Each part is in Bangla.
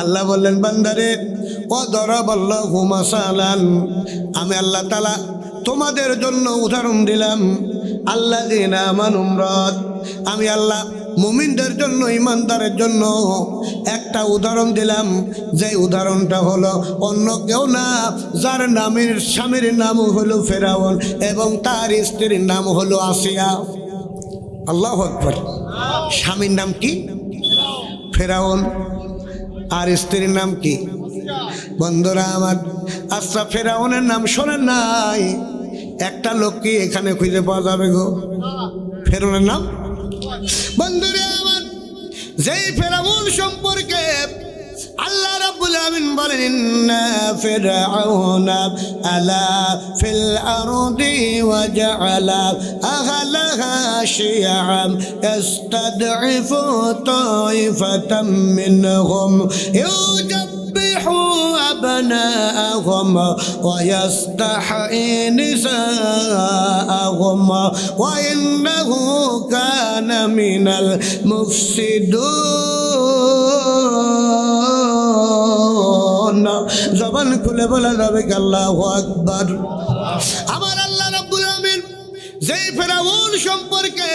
আল্লাহ বললেন বান্দারে ও দরাবাল্লাহু মাসালান, আমি আল্লাহ তাআলা তোমাদের জন্য উদাহরণ দিলাম। আল্লাযীনা আমানু ইমরাত, আমি আল্লাহ মুমিনদের জন্য ইমানদারের জন্য একটা উদাহরণ দিলাম। যে উদাহরণটা হলো অন্য কেউ না, যার নামের স্বামীর নাম হলো ফেরাউন এবং তার স্ত্রীর নাম হলো আসিয়া। আল্লাহু আকবার। স্বামীর নাম কি? ফেরাউন। আর স্ত্রীর নাম কি? বন্ধুরা আমার, আচ্ছা ফেরাউনের নাম শোনেন নাই? একটা লোক কি এখানে খুঁজে পাওয়া যাবে গো ফেরাউনের নাম? বন্ধুরা আমার, যেই ফেরাউন সম্পর্কে আল্লাহ রাব্বুল আলামিন বলেন ইন্না ফিরআউনা আলা ফিল আরদি ওয়া জাআলা আহলাহা শিয়াআন ইস্তাদঈফু তাইফাতাম মিনহুম ইউজাব্বিহু আবনাআহুম ওয়া ইস্তাহয়ী নিসাআহুম ওয়া ইন্নাহু কানা মিনাল মুফসিদুন। জবান খুলে বলা যাবে আল্লাহু আকবার। আমার আল্লাহ রাব্বুল আলামিন যেই ফেরাউন সম্পর্কে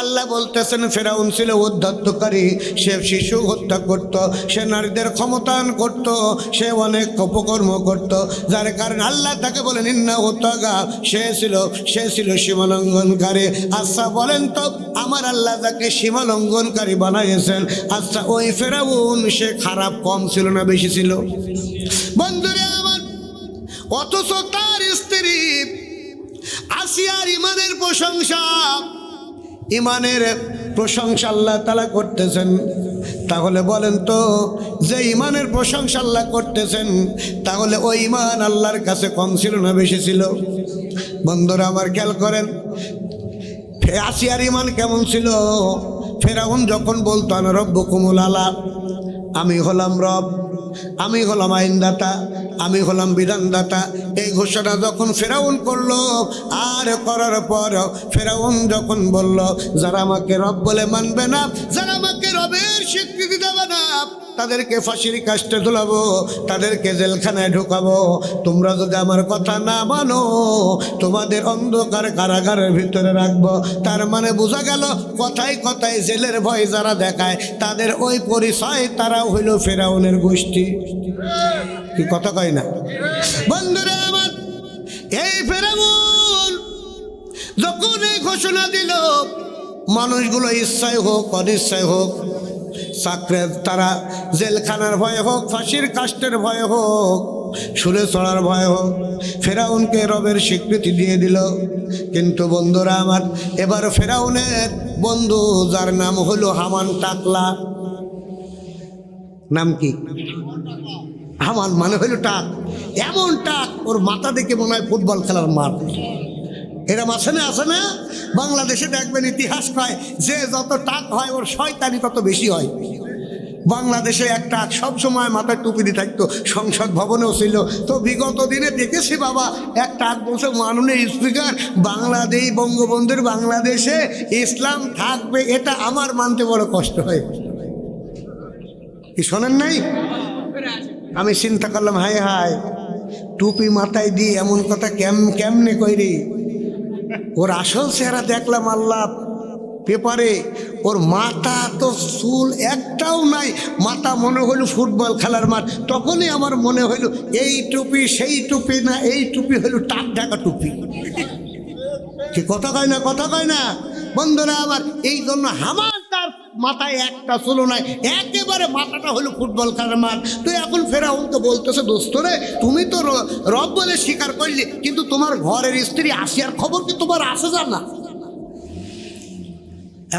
আল্লাহ বলতেছেন, ফেরাউন ছিল উদ্ধতকারী, সে শিশু হত্যা করত, সে নারীদের ক্ষমতায়ন করত, সে অনেক অপকর্ম করত, যার কারণে আল্লাহ তাকে বলেন ইন্নাহু তাগা, সে ছিল সীমালঙ্ঘনকারী। আচ্ছা বলেন তো, আমার আল্লাহ তাকে সীমালঙ্ঘনকারী বানাইয়েছেন, আচ্ছা ওই ফেরাউন সে খারাপ কম ছিল না বেশি ছিল? বন্ধুরা আমার, অথচ তার স্ত্রী আসিয়ার ইমানের প্রশংসা আল্লাহ তাআলা করতেছেন। তাহলে বলেন তো, যে ইমানের প্রশংসা আল্লাহ করতেছেন, তাহলে ওই ইমান আল্লাহর কাছে কম ছিল না বেশি ছিল? বন্ধুরা আমার খেয়াল করেন, আসিয়ার ইমান কেমন ছিল? ফেরাউন যখন বলতো আনা রব্বুকুমুল আলা, আমি হলাম রব, আমি হলাম আইনদাতা, আমি হলাম বিধানদাতা, এই ঘোষণা যখন ফেরাউন করলো, আর করার পর ফেরাউন যখন বলল যারা আমাকে রব বলে মানবে না, যারা আমাকে রবের স্বীকৃতি দেবে না, তাদেরকে ফাঁসির কাস্টে ঝুলাবো, তাদেরকে জেলখানায় ঢুকাবো, তোমরা যদি আমার কথা না মানো তোমাদের অন্ধকার কারাগারের ভিতরে রাখবো। তার মানে বোঝা গেল কথায় কথায় জেলের ভয় যারা দেখায় তাদের ওই পরিচয়, তারা হইল ফেরাউনের গোষ্ঠী। কি কথা কয় না? বন্ধুরা আমার, এই ফেরাউন যখন এই ঘোষণা দিল, মানুষগুলো ইচ্ছায় হোক অনিচ্ছায় হোক, চাকরের তারা জেলখানার ভয়ে হোক, ফাঁসির কাস্টের ভয়ে হোক, সুরে চড়ার ভয় হোক, ফেরাউনকে রবের স্বীকৃতি দিয়ে দিল। কিন্তু বন্ধুরা আমার, এবার ফেরাউনের বন্ধু যার নাম হলো হামান টাকলা, নাম কি? হামান মানে হইল টাক। এমন টাক, ওর মাথা দেখে মনে হয় ফুটবল খেলার মাঠ। এরম আছে না? বাংলাদেশে দেখবেন ইতিহাস কয় যে যত টাক হয় ওর শয়তানি তত বেশি হয়। বাংলাদেশে এক টাক সবসময় মাথায় টুপি দিয়ে থাকতো, সংসদ ভবনেও ছিল। তো বিগত দিনে দেখেছি বাবা, এক টাক বলছে মাননীয় স্পিকার, বাংলাদেশ বঙ্গবন্ধুর বাংলাদেশে ইসলাম থাকবে, এটা আমার মানতে বড় কষ্ট হয়। কি শোনেন নাই? আমি চিন্তা করলাম, হায় হায়, টুপি মাথায় দিয়ে এমন কথা কেমনে কইরি? ওর আসল চেহারা দেখলাম আল্লাহ পেপারে, ওর মাথা তো চুল একটাও নাই, মাথা মনে হইল ফুটবল খেলার মাঠ। তখনই আমার মনে হইল এই টুপি সেই টুপি না, এই টুপি হইল টাক ঢাকা টুপি। কি কথা কয় না? বন্ধুরা আমার, এই জন্য হামান তার মাথায় একটা চুল নাই, একেবারে মাথাটা হলো ফুটবল খেলার মাঠ। তো এখন ফেরাউন তো বলতেছে, দোস্ত রে, তুমি তো রব বলে স্বীকার করলি, কিন্তু তোমার ঘরের স্ত্রী আসিয়ার খবর কি তোমার আসে জানা?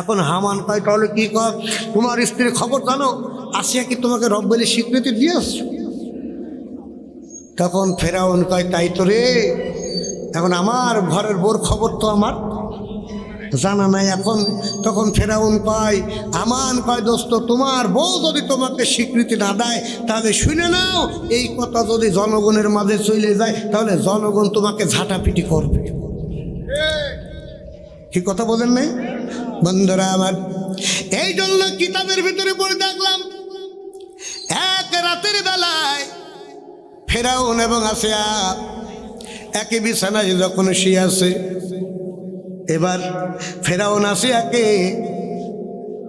এখন হামান কয়, তাহলে কি কর, তোমার স্ত্রীর খবর জানো? আসিয়া কি তোমাকে রব বলে স্বীকৃতি দিয়েছ? তখন ফেরাউন কয়, তাই তো রে, এখন আমার ঘরের বোর খবর তো আমার জানা নাই এখন। তখন ফেরাউন কয়, আমান কয়, দোস্ত তোমার বউ যদি তোমাকে স্বীকৃতি না দেয় তাহলে শুনে নাও, এই কথা যদি জনগণের মাঝে চলে যায় তাহলে জনগণ তোমাকে ঝাঁটাপিটি করবে। কি কথা বলেন নাই? বন্ধুরা আমার, এই জন্য কিতাবের ভিতরে পড়ে দেখলাম এক রাতের বেলায় ফেরাউন এবং আসিয়া একই বিছানায় যখন শুয়ে আছে, এবার ফেরাউন আসিয়াকে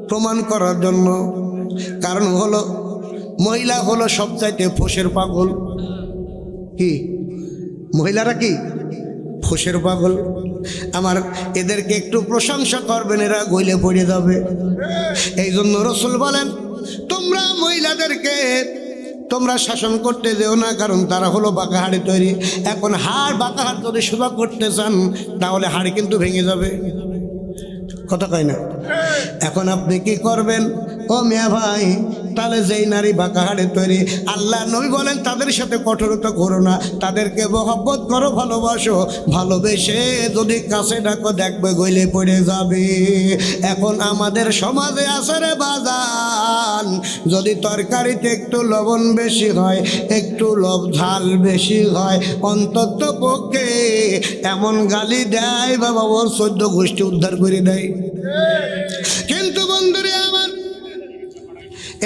প্রমাণ করার জন্য, কারণ হলো মহিলা হলো সবচাইতে ফোঁসের পাগল। কি মহিলারা কি ফোঁসের পাগল? আমার এদেরকে একটু প্রশংসা করবেন, এরা গইলে পড়ে যাবে। এই জন্য রসুল বলেন, তোমরা মহিলাদেরকে তোমরা শাসন করতে যেও না, কারণ তারা হলো বাঁকা হাড়ি তৈরি। এখন বাঁকা হাড় যদি সোজা করতে চান তাহলে হাড়ি কিন্তু ভেঙে যাবে। কথা কয় না? এখন আপনি কি করবেন ও মিয়া ভাই? তাহলে যেই নারী বাঁকা হাড়ে তৈরি, আল্লাহ নবী বলেন তাদের সাথে কঠোরতা করো না, তাদেরকে মহব্বত করো, ভালোবাসো। ভালোবেসে যদি কাছে ডাকো, দেখবে গইলে পড়ে যাবে। এখন আমাদের সমাজে আছে রে বাজান, যদি তরকারিতে একটু লবণ বেশি হয়, একটু ঝাল বেশি হয়, অন্তত পক্ষে এমন গালি দেয় বাবা, ওর 14 গোষ্ঠী উদ্ধার করে দেয়। কিন্তু বন্ধুরে আমার,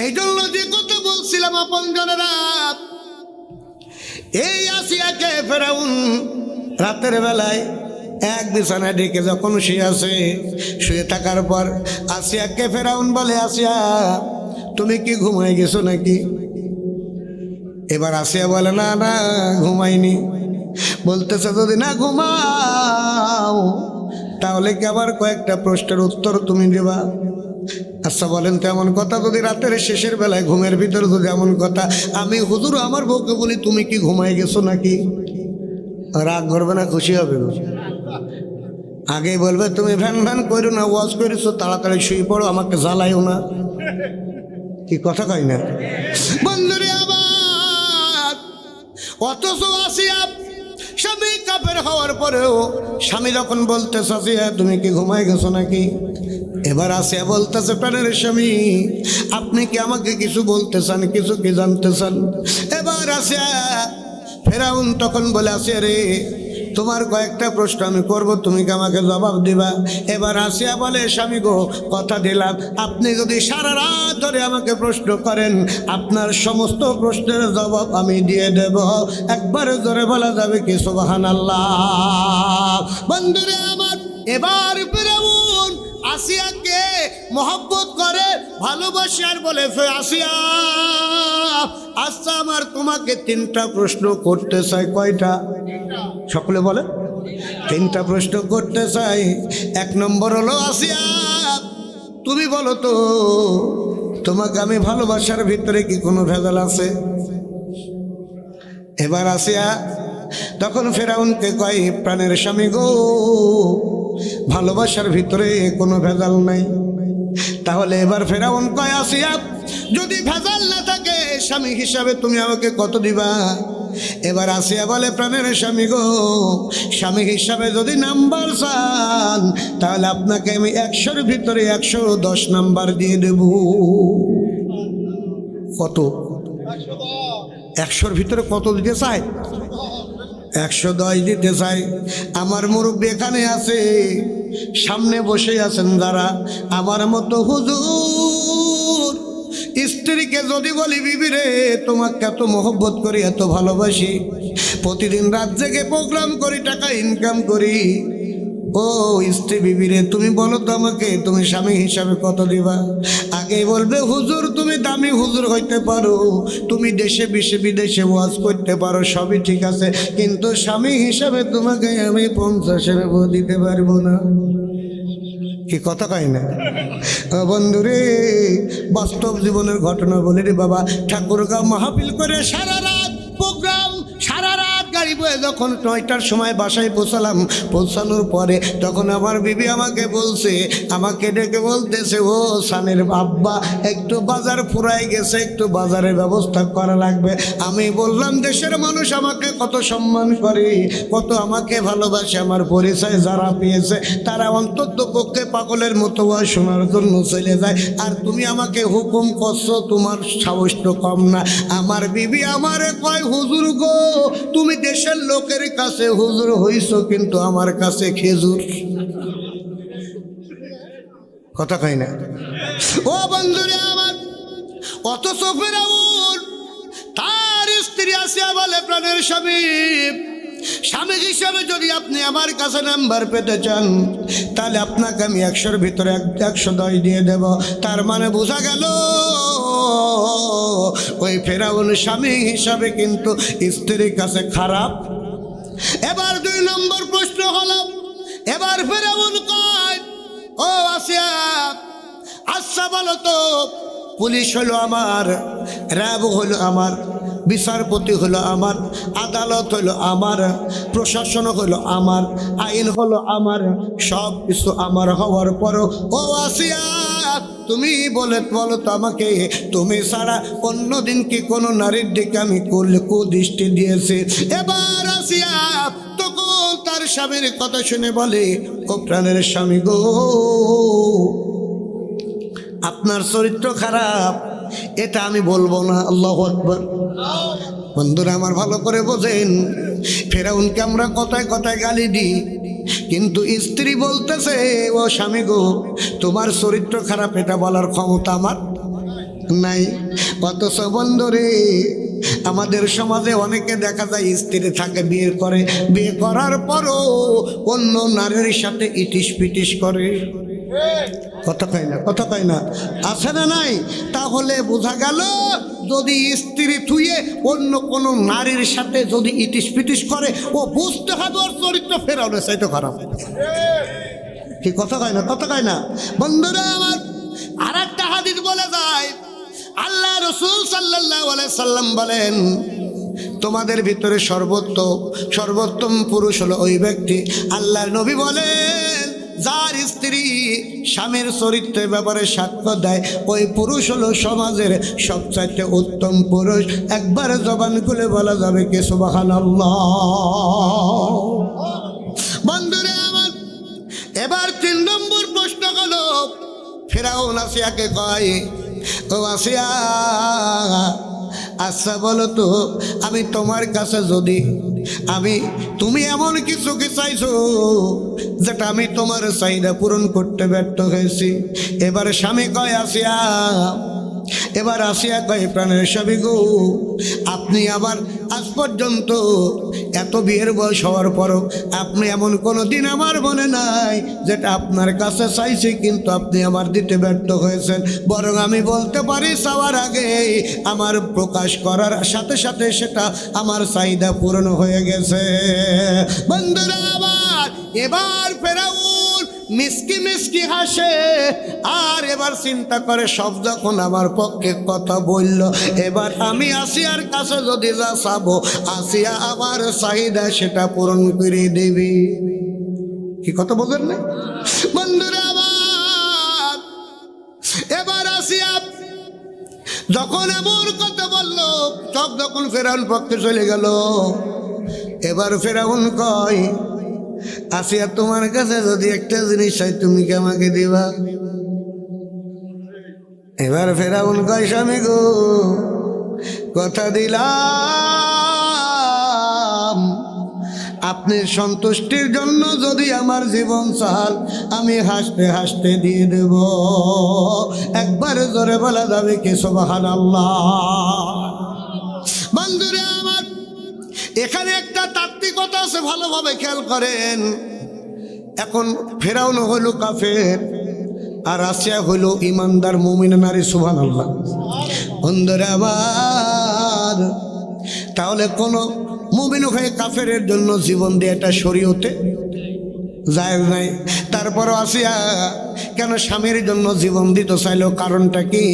এই জন্য যে কথা বলছিলাম আপনজনেরা, এই আসিয়াকে ফেরাউন রাতের বেলায় এক বিছানায় ডেকে যখন শুয়ে আছে, শুয়ে থাকার পর আসিয়াকে ফেরাউন বলে, আসিয়া তুমি কি ঘুমাই গেছো নাকি? এবার আসিয়া বলে, না না ঘুমাইনি। বলতেছে, যদি না ঘুমাও তাহলে কি আবার কয়েকটা প্রশ্নের উত্তর তুমি দেবা? আচ্ছা বলেন তো, এমন কথা যদি রাতের শেষের বেলায় ঘুমের ভিতরে যদি এমন কথা আমি হুজুর আমার বউকে বলি, তুমি কি ঘুমাই গেছো নাকি? রাগ করবে না খুশি হবে? আগেই বলবে, তুমি ভ্যান ভ্যান করো না, ওয়াজ করেছো, তাড়াতাড়ি শুয়ে পড়ো, আমাকে জ্বালাইও না। কি কথা কই না বন্ধুরে আমার? অথচ আসিয়া স্বামী কাফের হওয়ার পরেও স্বামী যখন বলতেছে, আসিয়া তুমি কি ঘুমাই গেছো নাকি? এবার আসিয়া বলতেছে, প্রাণের স্বামী আপনি কি আমাকে কিছু বলতে চান, কিছু কি জানতে চান? এবার আসিয়া ফেরাউন তখন বলে, আসিয়া রে তোমার কয়েকটা প্রশ্ন আমি করব, তুমি কি আমাকে জবাব দিবা? এবার আসিয়া বলে, স্বামী গো কথা দিলাম, আপনি যদি সারা রাত ধরে আমাকে প্রশ্ন করেন, আপনার সমস্ত প্রশ্নের জবাব আমি দিয়ে দেব। একবারে জোরে বলা যাবে কি সুবহানাল্লাহ? বন্ধুরে আমার, এবার ফেরাউন আসিয়াকে মহব্বত করে, ভালোবাসে, আর বলে, আসিয়া আচ্ছা আমার তোমাকে 3টা প্রশ্ন করতে চাই। কয়টা? সকলে বলে 3টা প্রশ্ন করতে চাই। 1 নম্বর হলো, আসিয়া তুমি বলো তো, তোমাকে আমি ভালোবাসার ভিতরে কি কোনো ভেজাল আছে? এবার আসিয়া তখন ফেরাউনকে কয়, প্রাণের স্বামী গো ভালোবাসার ভিতরে কোনো ভেজাল নাই। তাহলে এবার ফেরাউন কয়, আসিয়া যদি ভেজাল না থাকে স্বামী হিসাবে তুমি আমাকে কত দিবা? এবার আসিয়া বলে, প্রাণের স্বামী গো স্বামী হিসাবে যদি নাম্বার চান তাহলে আপনাকে আমি 100-র ভিতরে 110 নাম্বার দিয়ে দেব। কত? 100-র ভিতরে কত দিতে চাই? 110 দিতে চাই। আমার মুরব্বী এখানে আছে, সামনে বসে আছেন যারা আমার মতো হুজুর, স্ত্রীকে যদি বলি, বিবি রে তোমাকে এত মহব্বত করি, এত ভালোবাসি, প্রতিদিন রাত জেগে প্রোগ্রাম করি, টাকা ইনকাম করি, ও স্ত্রী বিবি রে তুমি বলো তো আমাকে তুমি স্বামী হিসাবে কত দিবা? আগেই বলবে, হুজুর তুমি দামি হুজুর হইতে পারো, তুমি দেশে বিদেশে ওয়াজ করতে পারো, সবই ঠিক আছে, কিন্তু স্বামী হিসাবে তোমাকে আমি 50-এর দিতে পারবো না। কি কথা কয় না বন্ধুরে? বাস্তব জীবনের ঘটনা বলে রে বাবা। ঠাকুরগাঁও মাহফিল করে সারা রাত প্রোগ্রাম, সারা রাত গাড়ি বয়ে যখন 9টার সময় বাসায় পৌঁছানোর পরে তখন আমার বিবি আমাকে বলছে, আমাকে ডেকে বলতেছে, ও সানের আব্বা একটু বাজার ফুরাই গেছে, একটু বাজারের ব্যবস্থা করা লাগবে। আমি বললাম, দেশের মানুষ আমাকে কত সম্মান করে, কত আমাকে ভালোবাসে, আমার পরিচয় যারা পেয়েছে তারা অন্তত পক্ষে পাগলের মতো শোনার জন্য চলে যায়, আর তুমি আমাকে হুকুম করছো, তোমার সাহস তো কম না। আমার বিবি আমারে কয়, হুজুর গো তুমি দেশের লোকের কাছে হুজুর হইছো, কিন্তু আমার কাছে খেজুর। কথা কই না ও বন্ধুরে আমার? অথচ ফেরাউন বলে, প্রাণের স্বামী, স্বামী হিসাবে যদি আপনি আমার কাছে নাম্বার পেতে চান, তাহলে আপনাকে আমি 100-র ভিতরে 110 দিয়ে দেব। তার মানে বোঝা গেল ওই ফেরাউন স্বামী হিসাবে কিন্তু স্ত্রীর কাছে খারাপ। এবার 2 নম্বর প্রশ্ন হলো, এবার ফেরাউন কয়, ও আসিয়া, আচ্ছা বলো তো, পুলিশ হলো আমার, র্যাব হলো আমার, বিচারপতি হলো আমার, আদালত হলো আমার, প্রশাসন হলো আমার, আইন হলো আমার, সব কিছু আমার হওয়ার পরও ও আসিয়া তুমি বলো তো আমাকে, তুমি ছাড়া অন্য দিন কি কোনো নারীর দিকে আমি কুদৃষ্টি দিয়েছি? এবার আসিয়া তখন তার স্বামীর কথা শুনে বলে, ও প্রাণের স্বামী গো, আপনার চরিত্র খারাপ এটা আমি বলবো না। আল্লাহু আকবার। বন্ধুরা আমার ভালো করে বোঝেন, ফেরাউনকে আমরা কথায় কথায় গালি দিই, কিন্তু স্ত্রী বলতেছে, ও স্বামী গো, তোমার চরিত্র খারাপ এটা বলার ক্ষমতা আমার নাই। অথচ বন্ধুরে, আমাদের সমাজে অনেকে দেখা যায় স্ত্রী থাকে, বিয়ে করে, বিয়ে করার পরও অন্য নারীর সাথে ইটিস পিটিস করে। কথা কয় না, আছে না নাই? তাহলে বোঝা গেল, যদি স্ত্রী থুয়ে অন্য কোন নারীর সাথে যদি ইটিস পিটিস করে, ও বুঝতে হবে ওর চরিত্র ফেরাউনের চাইতে খারাপ। কি কথা কয় না বন্ধুরা আমার। আর একটা হাদিস বলে যায়, আল্লাহ রাসূল সাল্লাল্লাহু আলাইহি সাল্লাম বলেন, তোমাদের ভিতরে সর্বোত্তম পুরুষ হলো ওই ব্যক্তি, আল্লাহর নবী বলেন, যার স্ত্রী স্বামীর চরিত্রের ব্যাপারে সাক্ষ্য দেয়, ওই পুরুষ হলো সমাজের সবচাইতে উত্তম পুরুষ। একবার জবান খুলে বলা যাবে কি সুবহানাল্লাহ। বন্ধুরে আমার, এবার 3 নম্বর প্রশ্ন হলো, ফেরাউন আসিয়াকে কয়, ও আসিয়া, আচ্ছা বলো তো, আমি তোমার কাছে যদি তুমি এমন কিছু কি চাইছো যেটা আমি তোমার চাহিদা পূরণ করতে ব্যর্থ হয়েছি? এবার স্বামী কয়, আসিয়া, এবার আসিয়া কয়, প্রাণের স্বামী গো, আপনি আবার আজ পর্যন্ত এত বিয়ের বয়স হওয়ার পরও আপনি এমন কোনো দিন আমার মনে নাই যেটা আপনার কাছে চাইছি কিন্তু আপনি আমার দিতে ব্যর্থ হয়েছেন। বরং আমি বলতে পারি, চাওয়ার আগে আমার প্রকাশ করার সাথে সাথে সেটা আমার চাহিদা পূরণ হয়ে গেছে। বন্ধুরা আবার, এবার ফেরাউন মিসকি হাসে, আর এবার চিন্তা করে, সব যখন আমার পক্ষে কথা বলল, এবার আমি আসিয়ার কাছে যদি যা চাবো, আসিয়া আমার চাহিদা সেটা পূরণ করে দেবে। কি কথা বলেন না বন্ধুরা আমার? এবার আসিয়া যখন এমন কথা বলল, সব যখন ফেরাউন পক্ষে চলে গেল, এবার ফেরাউন কয়, আসিয়া তোমার কাছে যদি একটা জিনিস চাই, তুমি কি আমাকে দিবা? এবার ফেরাউন কয়, স্বামী গো, কথা দিলাম, আপনি সন্তুষ্টির জন্য যদি আমার জীবন চাল, আমি হাসতে হাসতে দিয়ে দেব। একবারে জোরে বলা যাবে কি সুবহানাল্লাহ। বন্ধুরে আমার, এখানে একটা তাত্ত্বিকতা আছে, ভালোভাবে খেয়াল করেন। এখন ফেরাউন হইল কাফের, আর আসিয়া হইল ইমানদার মুমিন নারী, সুবহানাল্লাহ। বন্ধুরে আমার, তাহলে কোন মুমিন হয়ে কাফেরের জন্য জীবন দিয়ে এটা শরীয়তে জায়েজ নাই। তারপরও আসিয়া কেন স্বামীর জন্য জীবন দিতে চাইল? কারণটা কি?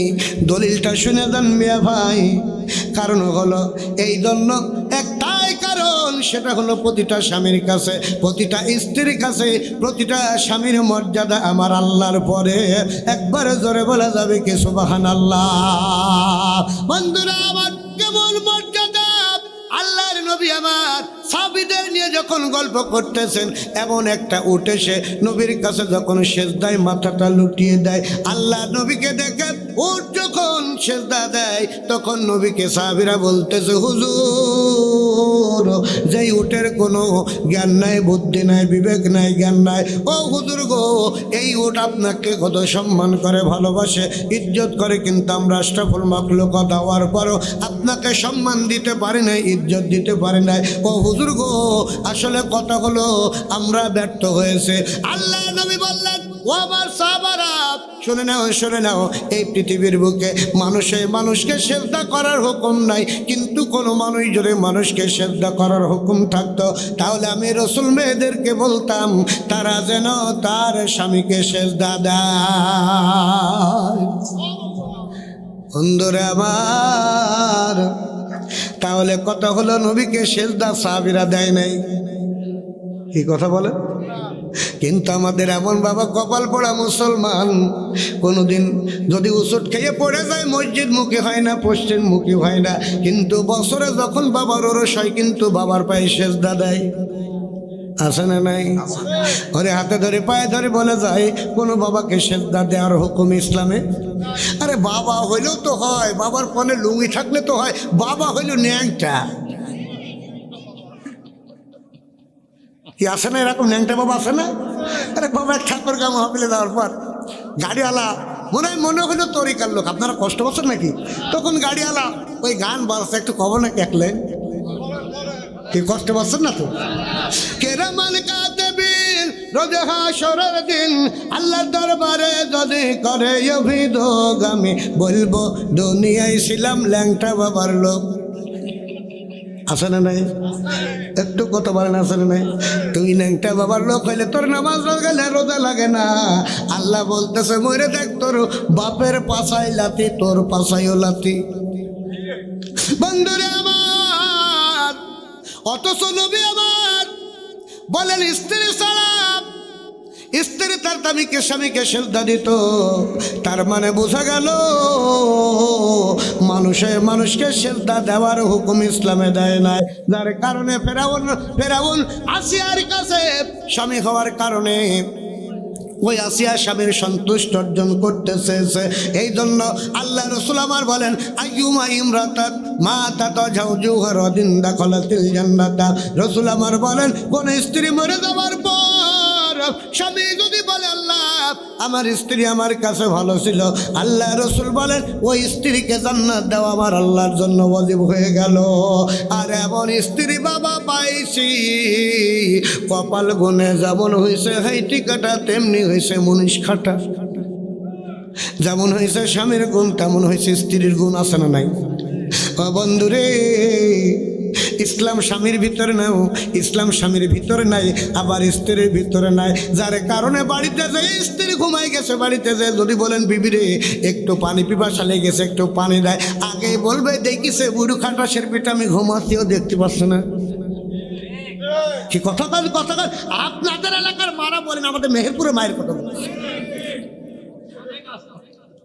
দলিলটা শুনে যান মিয়া ভাই। কারণ হলো এই জন্য একটাই কারণ, সেটা হলো প্রতিটা স্বামীর কাছে, প্রতিটা স্ত্রীর কাছে, প্রতিটা স্বামীর মর্যাদা আমার আল্লাহর পরে। একবারে জোরে বলা যাবে কি সুবহানাল্লাহ। বন্ধুরা আমার, কেমন মর্যাদা! আল্লাহর নবী আমার সাহাবীদের নিয়ে যখন গল্প করতেছেন, এমন একটা উঠেছে নবীর কাছে যখন সেজদায় মাথাটা লুটিয়ে দেয়, আল্লাহ নবীকে দেখে উঠ যখন সেজদা দেয়, তখন নবীকে সাহাবীরা বলতেছে, হুজুর হুজুর, যেই উটের কোনো জ্ঞান নাই, বুদ্ধি নাই, বিবেক নাই, জ্ঞান নাই, ও হুজুর গো, এই উট আপনাকে কত সম্মান করে, ভালোবাসে, ইজ্জত করে, কিন্তু আমরা আশরাফুল মাখলুক হওয়ার পরও আপনাকে সম্মান দিতে পারি নাই, ইজ্জত দিতে পারি নাই। ও হুজুর গো, আসলে কথা হলো আমরা ব্যর্থ হয়েছে। আল্লাহ নবী বললেন, ও আমার সাহাবারা, শুনে নাও, শুনে নাও, এই পৃথিবীর বুকে মানুষকে সেজদা করার হুকুম নাই, কিন্তু কোনো মানুষ যদি মানুষকে সেজদা করার হুকুম থাকতো, তাহলে আমি রসুল মেয়েদেরকে বলতাম তারা যেন তার স্বামীকে সেজদা দেয়। বন্ধুরে আমার, তাহলে কথা হলো নবীকে সেজদা সাহাবীরা দেয় নাই, কি কথা বলে? কিন্তু আমাদের এমন বাবা কপাল পড়া মুসলমান, কোনোদিন যদি উসুট খেয়ে পড়ে যায় মসজিদ মুখী হয় না, পশ্চিম মুখী হয় না, কিন্তু বছরে যখন বাবার ওরস হয় কিন্তু বাবার পায়ে সেজদা দেয়। আছে না নাই? ওরে হাতে ধরে পায়ে ধরে বলে যায় কোনো বাবাকে সেজদা দেওয়ার হুকুম ইসলামে? আরে বাবা হইলেও তো হয়, বাবার পনে লুঙ্গি থাকলে তো হয়, বাবা হইল ন্যাংটা। কি আসে না এরকম ন্যাংটা বাবা? আসে না? আরে বাবা এক ঠাকুরগাঁও মাহফিলে যাওয়ার পর গাড়িওয়ালা মনে হলো তরিকার লোক, আপনারা কষ্ট পাচ্ছেন নাকি? তখন গাড়িওয়ালা ওই গান বাজছে, একটু কব নাকি একলেন? কি কষ্ট পাচ্ছেন না তো? কেরামান কাতেবিন রোজে হাশরের দিন আল্লাহর দরবারে যদি করে অভিযোগ, আমি বলবো দুনিয়ায় ছিলাম ল্যাংটা বাবার লোক। আছে না নাই? একটু কথা বলেন, আছে না নাই? তুই ন্যাংটা বাবার লোক হইলে তোর নামাজ গেলে রোজা লাগে না। আল্লাহ বলতেছে মরে দেখ, তোর বাপের পাছাই লাথি, তোর পাছাইও লাথি। বন্ধুরে আমার, অথচ নবী আমার বলেন স্ত্রী সালাম, স্ত্রী তার স্বামীকে সেজদা দিত। তার মানে বোঝা গেল মানুষকে সেজদা দেওয়ার হুকুম ইসলামে দেয় নাই। যার কারণে ফেরাউন আসিয়ার কাছে স্বামী হওয়ার কারণে ওই আসিয়া স্বামীর সন্তুষ্ট অর্জন করতে চেয়েছে। এই জন্য আল্লাহ রসুল আমার বলেন, আইয়ুমা ইমরাতাত মাতাত জাওজুহা রাদিন দাখালাতিল জান্নাতা। রসুল আমার বলেন, কোন স্ত্রী মরে যাওয়ার পর স্বামী যদি বলে আল্লাহ আমার স্ত্রী আমার কাছে ভালো ছিল, আল্লাহ রসুল বলেন ওই স্ত্রীকে জান্নাত দেওয়া আমার আল্লাহর জন্য ওয়াজিব হয়ে গেল। আর এমন স্ত্রী বাবা পাইছি, কপাল গুনে যেমন হয়েছে হাইটি কাটা, তেমনি হয়েছে মুনিশ খাটা। যেমন হয়েছে স্বামীর গুণ, তেমন হয়েছে স্ত্রীর গুণ। আছে না নাই? বন্ধুরে, ইসলাম স্বামীর ভিতরে নাও, ইসলাম স্বামীর ভিতরে নাই, আবার স্ত্রীর ভিতরে নাই। যার কারণে বাড়িতে যে স্ত্রী ঘুমাই গেছে, বাড়িতে যে যদি বলেন বিবি রে একটু পানি পিপাসা লেগেছে, একটু পানি দেয়, আগে বলবে দেখিছে বুড়ো খাটাসের পিঠে আমি ঘুমাতেও দেখতে পাচ্ছি না। কি কথা কাজ আপনাদের এলাকার মারা বলেন, আমাদের মেহেরপুরে মায়ের কথা বলছে।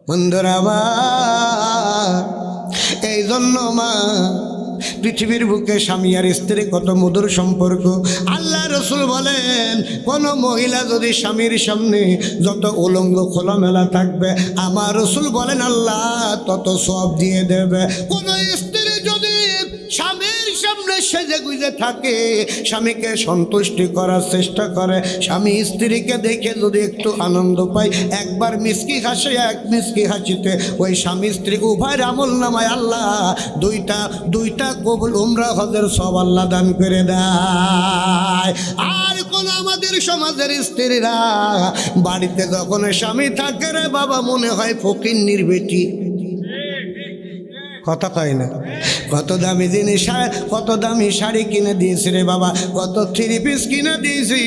বন্ধুরা আবার এই জন্য মা, পৃথিবীর বুকে স্বামী আর স্ত্রী কত মধুর সম্পর্ক। আল্লাহ রসুল বলেন, কোন মহিলা যদি স্বামীর সামনে যত উলঙ্গ খোলামেলা থাকবে, আমার রসুল বলেন আল্লাহ তত সওয়াব দিয়ে দেবে। কোন স্ত্রী যদি স্বামীর সামনে সেজে গুজে থাকে, স্বামীকে সন্তুষ্টি করার চেষ্টা করে, স্বামী স্ত্রীকে দেখে যদি একটু আনন্দ পায়, একবার মিষ্টি হাসে, এক মিষ্টি হাসিতে ওই স্বামী স্ত্রী উভয়ের আমল নামায় আল্লাহ দুইটা কবুল উমরা হজের সব আল্লাহ দান করে দেয়। আর কোন আমাদের সমাজের স্ত্রীরা বাড়িতে যখন স্বামী থাকে রে বাবা, মনে হয় ফকিন্নির বেটি। কথা কয় না? কত দামি জিনিস, কত দামি শাড়ি কিনে দিয়েছি রে বাবা, কত থ্রি পিস কিনে দিয়েছি।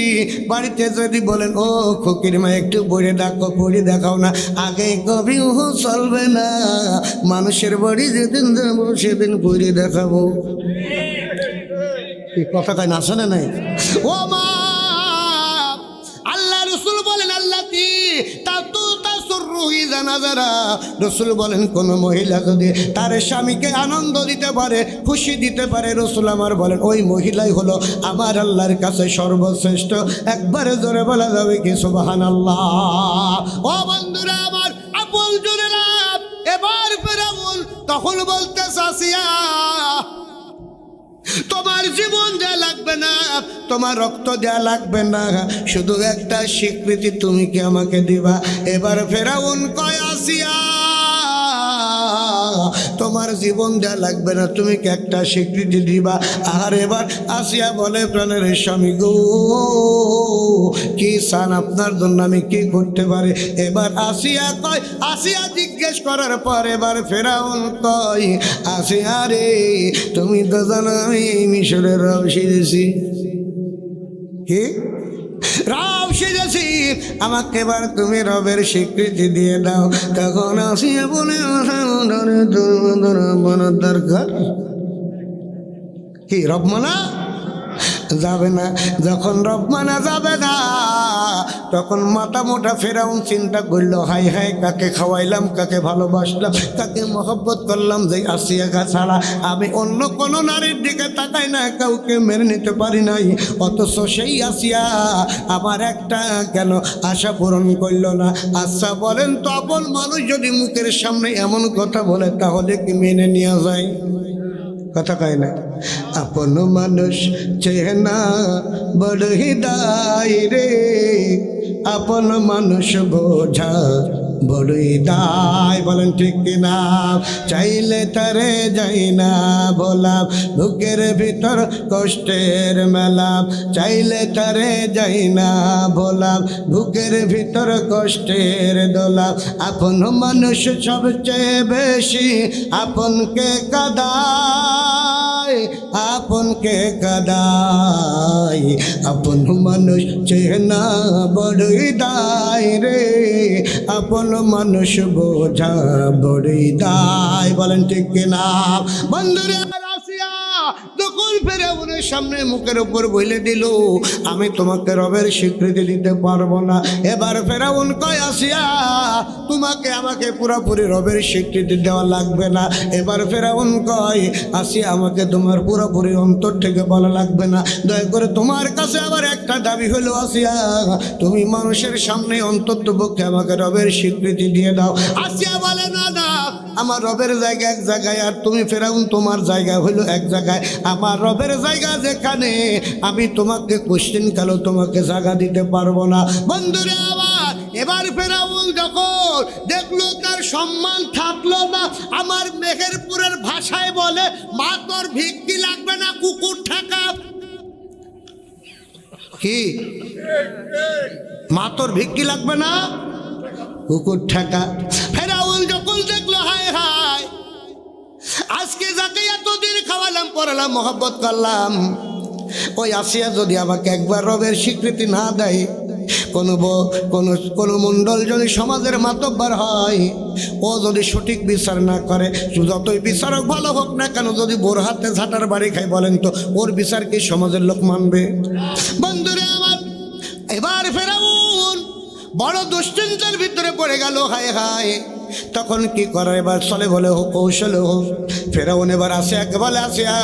বাড়িতে যদি বলেন ও ফকির মা একটু পরে দেখাও না, আগে কবি চলবে না, মানুষের বাড়ি যেদিন যাবো সেদিন পরে দেখাবো। এই কথা কয় না? আসে না নাই? ও মা, আল্লাহ রসুল বলেন আল্লাহ রসুল বলেন কোন মহিলা যদি তার স্বামীকে আনন্দ দিতে পারে, খুশি দিতে পারে, রসুল আমার বলেন ওই মহিলাই হলো আমার আল্লাহর কাছে সর্বশ্রেষ্ঠ। একবারে জোরে বলা যাবে কি সুবহানাল্লাহ? ও বন্ধুরা আমার, আপন জোরে লাভ। এবার ফেরাউন তখন বলতে আসিয়া, তোমার জীবন দেয়া লাগবে না, তোমার রক্ত দেয়া লাগবে না, শুধু একটা স্বীকৃতি তুমি কি আমাকে দিবা? এবার ফেরাউন কয় আসিয়া তোমার জীবন দেয়া লাগবে না, তুমি কি একটা স্বীকৃতি দিবা? আর এবার আসিয়া বলে প্রাণের স্বামী গো, কি চান, আপনার জন্য আমি কি করতে পারি? এবার আসিয়া কয়, আসিয়া জিজ্ঞেস করার পর এবার ফেরাউন কয় আসিয়া রে, তুমি তো জানো আমি মিশরের রব সেজেছি। কি রব সেজেছি, আমাকে এবার তুমি রবের স্বীকৃতি দিয়ে দাও। তখন আসিয়া বলে দরকার কি রব মানা যাবে না। যখন রব মানা যাবে না, তখন মাথা মোটা ফেরাউন চিন্তা করলো, হাই হাই কাকে খাওয়াইলাম, কাকে ভালোবাসলাম, কাকে মহব্বত করলাম, যে আসিয়া ছাড়া আমি অন্য কোনো নারীর দিকে তাকাই না, কাউকে মেনে নিতে পারি নাই। অথচ সেই আসিয়া আমার একটা কেন আশা পূরণ করলো না? আচ্ছা বলেন তো, আপন মানুষ যদি মুখের সামনে এমন কথা বলে তাহলে কি মেনে নেওয়া যায়? কথা কয় না। আপন মানুষ চেনা বড় হৃদয় রে, আপন মানুষ বোঝা বড়ই দায়। বলেন ঠিক কিনা? চাইলে তারে যাই না ভোলাম, বুকের ভিতর কষ্টের মেলাম, চাইলে তারে যাই না ভোলাম, বুকের ভিতর কষ্টের দোলাম। আপন মানুষ সবচেয়ে বেশি আপনকে কাদায়, আপনকে কাদায়। আপন মানুষ চেনা বড়ই দায় রে, আপন মানুষ বোঝা বড়ই দায়। বলেন ঠিক কিনা? বন্ধুরা আসিয়া যখন ফেরাউনের সামনে মুখের উপর বলে দিল, আমি তোমাকে রবের স্বীকৃতি দিতে পারবো না। এবার ফেরাউন কয় আসিয়া তোমাকে আমাকে পুরোপুরি রবের স্বীকৃতি দেওয়া লাগবে না। এবার ফেরাউন কয় আসিয়া আমাকে তোমার পুরোপুরি অন্তর থেকে বলা লাগবে না, দয়া করে তোমার কাছে আবার একটা দাবি হলো আসিয়া, তুমি মানুষের সামনে অন্তত পক্ষে আমাকে রবের স্বীকৃতি দিয়ে দাও। আসিয়া বলে না না, আমার রবের জায়গা এক জায়গায়, আর তুমি ফেরাউন তোমার জায়গা হলো এক জায়গায়। আমার রবের জায়গা যেখানে, আমি তোমাকে কোশ্চেন কালো তোমাকে জায়গা দিতে পারবো না। বন্ধুরা আবার এবার ফেরাউন যখন দেখলো তার সম্মান থাকলো না, আমার মেহেরপুরের ভাষায় বলে মা তোর ভিক্ষি লাগবে না, কুকুর ঠাকা। কি মা তোর ভিক্ষি লাগবে না, কুকুর ঠাকা। ফেরাউন যখন দেখলো হায় হায়, আজকে যাকে এতদিন খাওয়ালাম পড়ালাম মহব্বত করলাম, ওই আসিয়া যদি আমাকে একবার রবের স্বীকৃতি না দেয়, কোনো মণ্ডল যদি সমাজের মাতব্বর হয়, ও যদি সঠিক বিচার না করে, যতই বিচারক ভালো হোক না কেন, যদি বোর হাতে ঝাঁটার বাড়ি খায়, বলেন তো ওর বিচার কি সমাজের লোক মানবে? বন্ধুরা আমার এবার ফেরাউন বড় দুশ্চিন্তার ভিতরে পড়ে গেল। হায় হায়, তখন কি করার এবার চলে বলে হোক, কৌশলে হোক। ফেরাউন এবার আসিয়াকে বলে আসিয়া,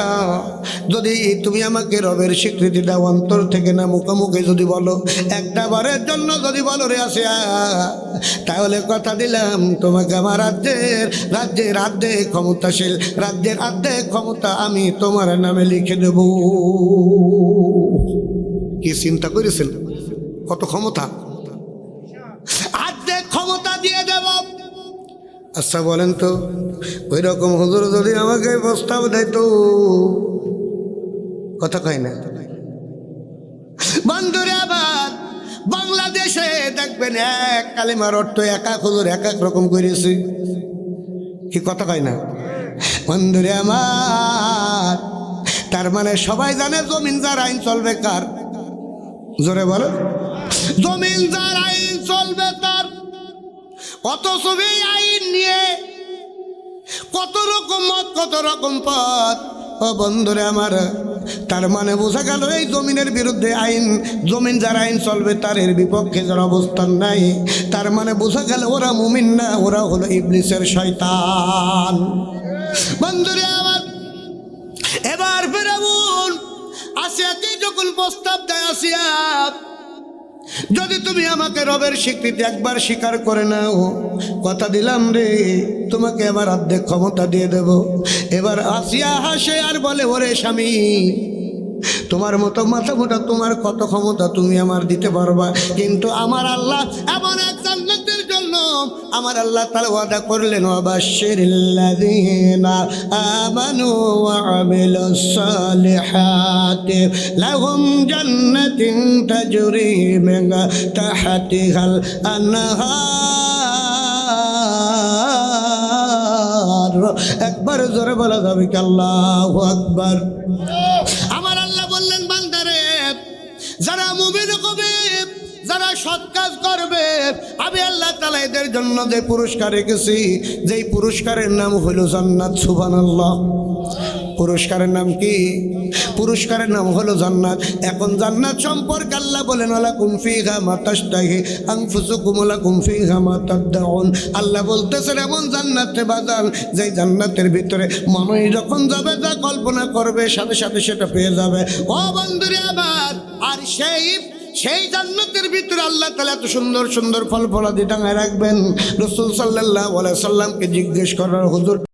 যদি তুমি আমাকে রবের স্বীকৃতি দাও অন্তর থেকে না মুখোমুখি যদি বলো, একটা বারের জন্য যদি বলো রে আসিয়া, তাহলে কথা দিলাম তোমাকে আমার রাজ্যের অর্ধেক ক্ষমতাশীল, রাজ্যের অর্ধেক ক্ষমতা আমি তোমার নামে লিখে দেব। কি চিন্তা করেছেন? কত ক্ষমতা! অর্ধেক ক্ষমতা দিয়ে দেব। আচ্ছা বলেন তো, ওই রকম হুজুর যদি আমাকে প্রস্তাব দেয় তো? কথা কয় না। বন্ধুরে আবার বাংলাদেশে দেখবেন এক কালিমার অর্থ এক এক হুজুর এক এক রকম করেছে। কি কথা কয় না? বন্ধুরে আমার, তার মানে সবাই জানে জমিন যার আইন চলবে কার? জোরে বলো। জমিন যার আইন চলবে তার। অথচ এই আইন নিয়ে কত রকম মত, কত রকম পথ। ও বন্ধুরে আমার, তার মানে বোঝা গেল এই জমিনের বিরুদ্ধে আইন, জমিন যার আইন চলবে তার এর বিপক্ষে যার অবস্থান নাই, তার মানে বোঝা গেল ওরা মুমিন না, ওরা হলো ইবলিসের শয়তান। বন্ধুরে আমার এবার ফেরাউন আসিয়াকে যখন প্রস্তাব দেয়, আসিয়া যদি তুমি আমাকে রবের স্বীকৃতি একবার স্বীকার করে নাও, কথা দিলাম রে তোমাকে এবার অর্ধেক ক্ষমতা দিয়ে দেব। এবার আসিয়া হাসে আর বলে, ওরে স্বামী, তোমার মতো মাথা মোটা তোমার কত ক্ষমতা তুমি আমার দিতে পারবা, কিন্তু আমার আল্লাহ এমন এক জান্নাতের জন্য আমার আল্লাহ তাআলা ওয়াদা করলেন, ওয়াবাশশিরিল্লাযীনা আমানু ওয়া আমিলুস সালিহাতি লাহুম জান্নাতুন তাজরি মিন তাহতিহাল আনহার। একবার জোরে বলা যাবে কি আল্লাহু আকবার। আমার আল্লাহ বললেন, বান্দারে, যারা মুমিন হবে, যারা সৎ কাজ করবে, আমি আল্লাহ তাআলা এদের জন্য যে পুরস্কার রেখেছি, যেই পুরস্কারের নাম হলো জান্নাত। সুবহানাল্লাহ। পুরস্কারের নাম কি? পুরস্কারের নাম হলো জান্নাত। এখন জান্নাত সম্পর্কে আল্লাহ বলেন, ওয়ালাকুম ফিহা মা তাশতাহি আনফুসুকুম ওয়ালাকুম ফিহা মা তাদউন। আল্লাহ বলতেছেন এমন জান্নাতে বাজান, যেই জান্নাতের ভিতরে মানুষ যখন যাবে, যা কল্পনা করবে সাথে সাথে সেটা পেয়ে যাবে। ও বন্ধুরে আমার, আর সেই জান্নাতের ভিতরে আল্লাহ তাআলা এত সুন্দর সুন্দর ফল ফলাদি টাঙায় রাখবেন। রাসূল সাল্লাল্লাহু আলাইহি সাল্লামকে জিজ্ঞেস করার, হুজুর